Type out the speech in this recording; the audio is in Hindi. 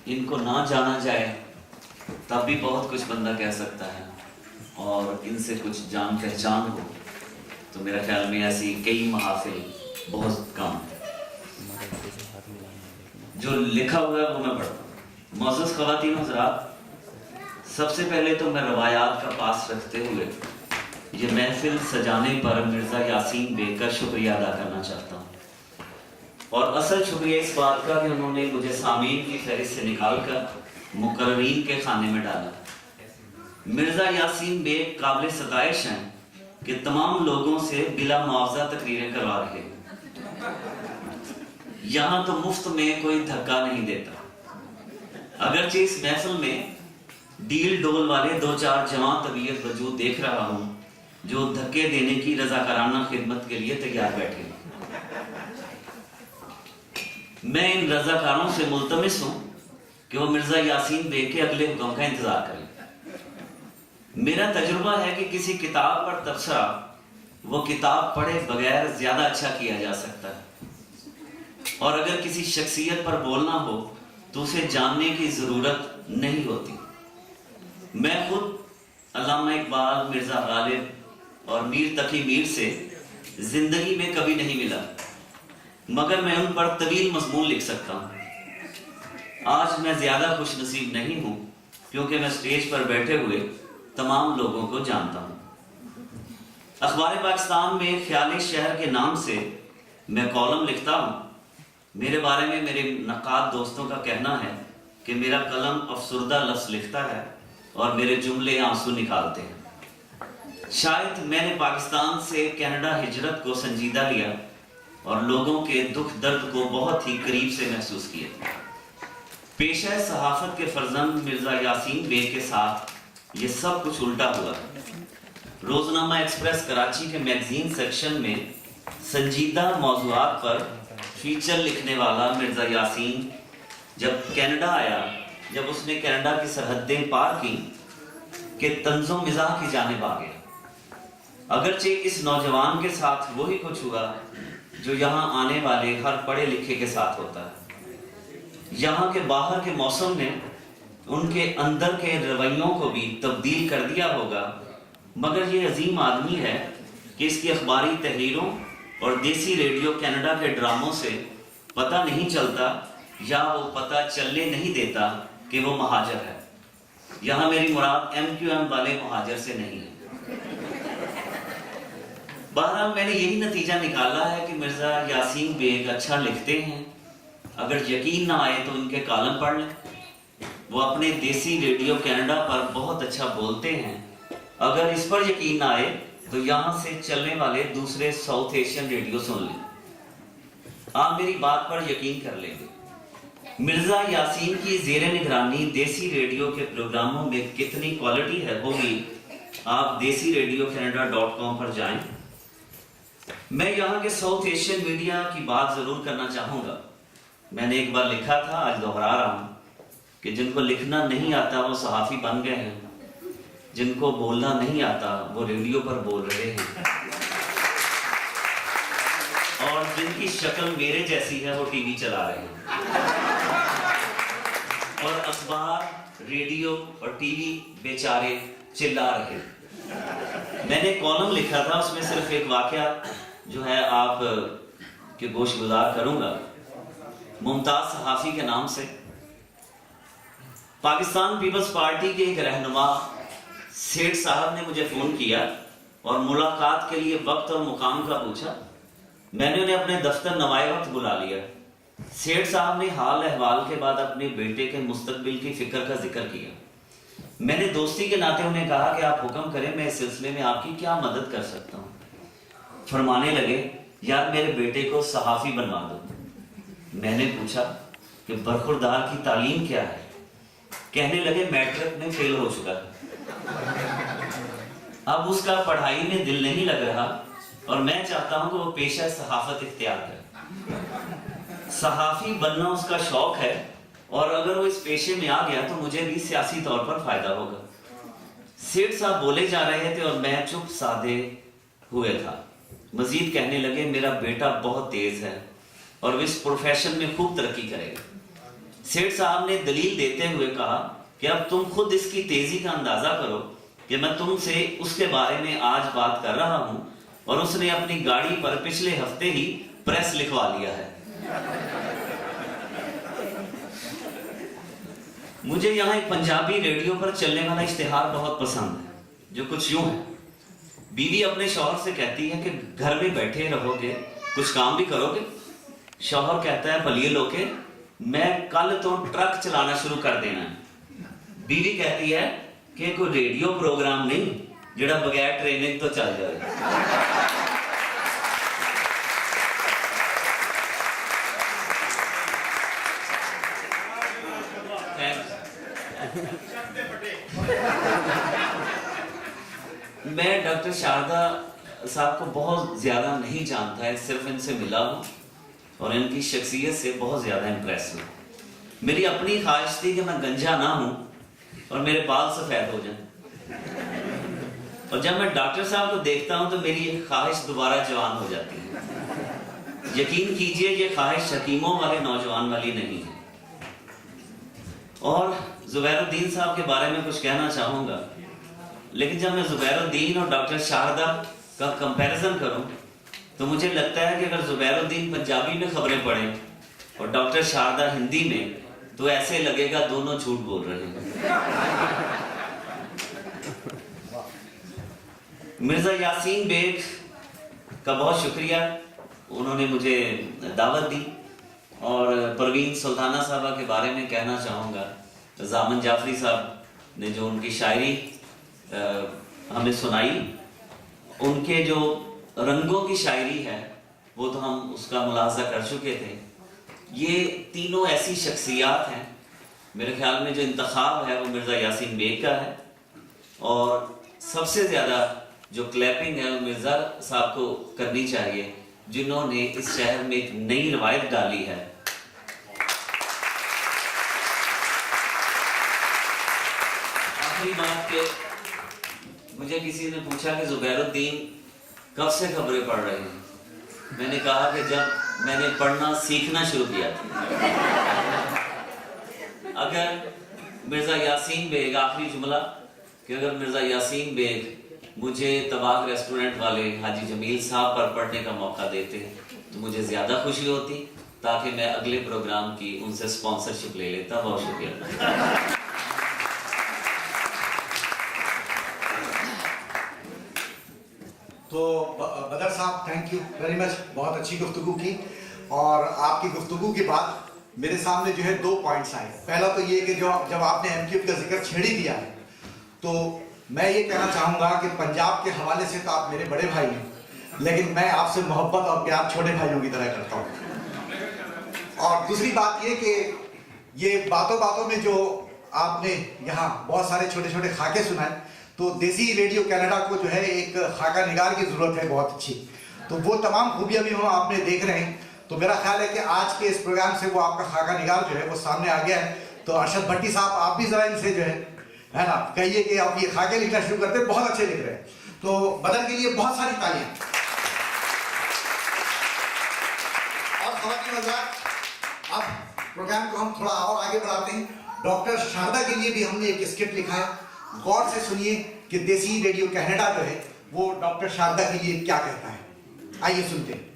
इनको ना जाना जाए तब भी बहुत कुछ बंदा कह सकता है, और इनसे कुछ जान पहचान हो तो मेरा ख्याल में ऐसी कई महाफिल बहुत कम है। जो लिखा हुआ है वो मैं पढ़ता हूँ। मौजूद ख़वातीन हज़रात, सबसे पहले तो मैं रवायात का पास रखते हुए ये महफिल सजाने पर मिर्ज़ा यासीन बेग का शुक्रिया अदा करना चाहता हूँ, और असल शुक्रिया इस बात का कि उन्होंने मुझे सामीन की फहरिस्त से निकालकर मुकर्रीन के खाने में डाला। मिर्ज़ा यासीन बेग काबिल सताइश हैं कि तमाम लोगों से बिला मुआवजा तकरीरें करवा रहे हैं। यहाँ तो मुफ्त में कोई धक्का नहीं देता। अगरचे इस महफिल में डील डोल वाले दो चार जवां तबीयत वजूद देख रहा हूँ जो धक्के देने की रजाकाराना खिदमत के लिए तैयार बैठे। मैं इन रजाकारों से मुल्तमिस हूँ कि वो मिर्ज़ा यासीन बेग के अगले हुक्म का इंतजार करें। मेरा तजुर्बा है कि किसी किताब पर तबसरा वो किताब पढ़े बगैर ज्यादा अच्छा किया जा सकता है, और अगर किसी शख्सियत पर बोलना हो तो उसे जानने की जरूरत नहीं होती। मैं खुद अल्लामा इकबाल, मिर्ज़ा गालिब और मीर तकी मीर से जिंदगी में कभी नहीं मिला, मगर मैं उन पर तवील मजमून लिख सकता हूँ। आज मैं ज्यादा खुश नसीब नहीं हूँ क्योंकि मैं स्टेज पर बैठे हुए तमाम लोगों को जानता हूँ। अखबार पाकिस्तान में ख्याली शहर के नाम से मैं कॉलम लिखता हूँ। मेरे बारे में मेरे नक़ाद दोस्तों का कहना है कि मेरा कलम अफसुर्दा लफ्ज़ लिखता है और मेरे जुमले आंसू निकालते हैं। शायद मैंने पाकिस्तान से कनाडा हिजरत को संजीदा लिया और लोगों के दुख दर्द को बहुत ही करीब से महसूस किया। पेशा सहाफत के फर्जंद मिर्ज़ा यासीन बेग के साथ ये सब कुछ उल्टा हुआ है। रोजनामा एक्सप्रेस कराची के मैगजीन सेक्शन में संजीदा मौज़ूआत पर फीचर लिखने वाला मिर्ज़ा यासीन जब कनाडा आया, जब उसने कनाडा की सरहदें पार की कि तंज़ो मिज़ाह की जानिब आ गया। अगरचे इस नौजवान के साथ वही कुछ हुआ जो यहाँ आने वाले हर पढ़े लिखे के साथ होता है। यहाँ के बाहर के मौसम ने उनके अंदर के रवैयों को भी तब्दील कर दिया होगा, मगर ये अजीम आदमी है कि इसकी अखबारी तहरीरों और देसी रेडियो कनाडा के ड्रामों से पता नहीं चलता, या वो पता चलने नहीं देता कि वो महाजर है। यहाँ मेरी मुराद MQM वाले महाजर से नहीं है। बहरहाल मैंने यही नतीजा निकाला है कि मिर्ज़ा यासीन बेग अच्छा लिखते हैं। अगर यकीन ना आए तो उनके कॉलम पढ़ लें। वो अपने देसी रेडियो कनाडा पर बहुत अच्छा बोलते हैं। अगर इस पर यकीन ना आए तो यहाँ से चलने वाले दूसरे साउथ एशियन रेडियो सुन लें, आप मेरी बात पर यकीन कर लेंगे। मिर्ज़ा यासीन की ज़ेरे निगरानी देसी रेडियो के प्रोग्रामों में कितनी क्वालिटी है होगी, आप desiradiocanada.com पर जाएं। मैं यहाँ के साउथ एशियन मीडिया की बात जरूर करना चाहूँगा। मैंने एक बार लिखा था, आज दोहरा रहा हूँ कि जिनको लिखना नहीं आता वो सहाफ़ी बन गए हैं, जिनको बोलना नहीं आता वो रेडियो पर बोल रहे हैं, और जिनकी शक्ल मेरे जैसी है वो टीवी चला रहे हैं। और अखबार, रेडियो और टीवी बेचारे चिल्ला रहे हैं। मैंने कॉलम लिखा था, उसमें सिर्फ एक वाकया जो है आप के गोशगुजार करूंगा। मुमताज सहाफ़ी के नाम से पाकिस्तान पीपल्स पार्टी के एक रहनुमा सेठ साहब ने मुझे फ़ोन किया और मुलाकात के लिए वक्त और मुकाम का पूछा। मैंने उन्हें अपने दफ्तर नवाए वक्त बुला लिया। सेठ साहब ने हाल अहवाल के बाद अपने बेटे के मुस्तकबिल की फिक्र का जिक्र किया। मैंने दोस्ती के नाते उन्हें कहा कि आप हुक्म करें, मैं इस सिलसिले में आपकी क्या मदद कर सकता हूँ। फरमाने लगे, यार मेरे बेटे को सहाफ़ी बनवा दो। मैंने पूछा कि बरखुरदार की तालीम क्या है। कहने लगे मैट्रिक में फेल हो चुका है, अब उसका पढ़ाई में दिल नहीं लग रहा और मैं चाहता हूं कि वो पेशा सहाफत इख्तियार करे। सहाफ़ी बनना उसका शौक है और अगर वो इस पेशे में आ गया तो मुझे भी सियासी तौर पर फायदा होगा। सेठ साहब बोले जा रहे थे और मैं चुप साधे हुए था। मजीद कहने लगे, मेरा बेटा बहुत तेज है और वो इस प्रोफेशन में खूब तरक्की करेगा। सेठ साहब ने दलील देते हुए कहा कि अब तुम खुद इसकी तेजी का अंदाजा करो कि मैं तुमसे उसके बारे में आज बात कर रहा हूं, और उसने अपनी गाड़ी पर पिछले हफ्ते ही प्रेस लिखवा लिया है। मुझे यहाँ एक पंजाबी रेडियो पर चलने वाला इश्तिहार बहुत पसंद है, जो कुछ यूं है। बीवी अपने शौहर से कहती है कि घर में बैठे रहोगे, कुछ काम भी करोगे? शौहर कहता है, भलिए लोके, मैं कल तो ट्रक चलाना शुरू कर देना है। बीवी कहती है कि कोई रेडियो प्रोग्राम नहीं जिहड़ा बगैर ट्रेनिंग तो चल जाए। मैं डॉक्टर शारदा साहब को बहुत ज्यादा नहीं जानता है, सिर्फ इनसे मिला हूं और इनकी शख्सियत से बहुत ज्यादा इंप्रेस हूं। मेरी अपनी ख्वाहिश थी कि मैं गंजा ना हूं और मेरे बाल सफेद हो जाएं, और जब मैं डॉक्टर साहब को देखता हूं तो मेरी ये ख्वाहिश दोबारा जवान हो जाती है। यकीन कीजिए, ये ख्वाहिश हकीमों वाले नौजवान वाली नहीं है। और जुबैरुद्दीन साहब के बारे में कुछ कहना चाहूंगा, लेकिन जब मैं जुबैरुद्दीन और डॉक्टर शारदा का कंपैरिजन करूं तो मुझे लगता है कि अगर जुबैरुद्दीन पंजाबी में खबरें पढ़ें और डॉक्टर शारदा हिंदी में, तो ऐसे लगेगा दोनों झूठ बोल रहे हैं। मिर्जा यासीन बेग का बहुत शुक्रिया, उन्होंने मुझे दावत दी। और परवीन सुल्ताना साहबा के बारे में कहना चाहूँगा, जामन जाफरी साहब ने जो उनकी शायरी हमें सुनाई, उनके जो रंगों की शायरी है वो तो हम उसका मुलाजा कर चुके थे। ये तीनों ऐसी शख्सियात हैं, मेरे ख्याल में जो इंतखाब है वो मिर्ज़ा यासीन बेग का है, और सबसे ज़्यादा जो क्लैपिंग है वो मिर्ज़ा साहब को करनी चाहिए, जिन्होंने इस शहर में एक नई रवायत डाली है। आखिरी बात के मुझे किसी ने पूछा कि जुबैरुद्दीन कब से खबरें पढ़ रहे हैं? मैंने कहा कि जब मैंने पढ़ना सीखना शुरू किया था। अगर मिर्ज़ा यासीन बेग, आखिरी जुमला, कि अगर मिर्ज़ा यासीन बेग मुझे तबाक रेस्टोरेंट वाले हाजी जमील साहब पर पढ़ने का मौका देते तो मुझे ज़्यादा खुशी होती, ताकि मैं अगले प्रोग्राम की उनसे स्पॉन्सरशिप ले लेता। बहुत शुक्रिया। तो बदर साहब, थैंक यू वेरी मच, बहुत अच्छी गुफ्तगू की। और आपकी गुफ्तगू के बाद मेरे सामने जो है 2 पॉइंट्स आए। पहला तो ये कि जब आपने एमक्यूब का जिक्र छेड़ ही दिया है, तो मैं ये कहना चाहूँगा कि पंजाब के हवाले से तो आप मेरे बड़े भाई हैं, लेकिन मैं आपसे मोहब्बत और प्यार छोटे भाइयों की तरह करता हूँ। और दूसरी बात ये कि ये बातों बातों में जो आपने यहाँ बहुत सारे छोटे छोटे खाके सुनाए, तो देसी रेडियो कनाडा को जो है एक खाका निगार की जरूरत है बहुत अच्छी। तो वो तमाम खूबियां भी हम आपने देख रहे हैं, तो मेरा ख्याल है कि आज के इस प्रोग्राम से वो आपका खाका निगार जो है वो सामने आ गया है। तो अरशद भट्टी साहब, आप भी जरा इनसे जो है ना कहिए कि आप ये खाके लिखना शुरू करते हैं, बहुत अच्छे लिख रहे हैं। तो बदर के लिए बहुत सारी तालियां। और ख़वातीन हज़रात, अब प्रोग्राम को हम थोड़ा और आगे बढ़ाते हैं। डॉक्टर शारदा के लिए भी हमने एक स्क्रिप्ट लिखा है, गौर से सुनिए कि देसी रेडियो कनाडा जो है वो डॉक्टर शारदा के लिए क्या कहता है। आइए सुनते हैं।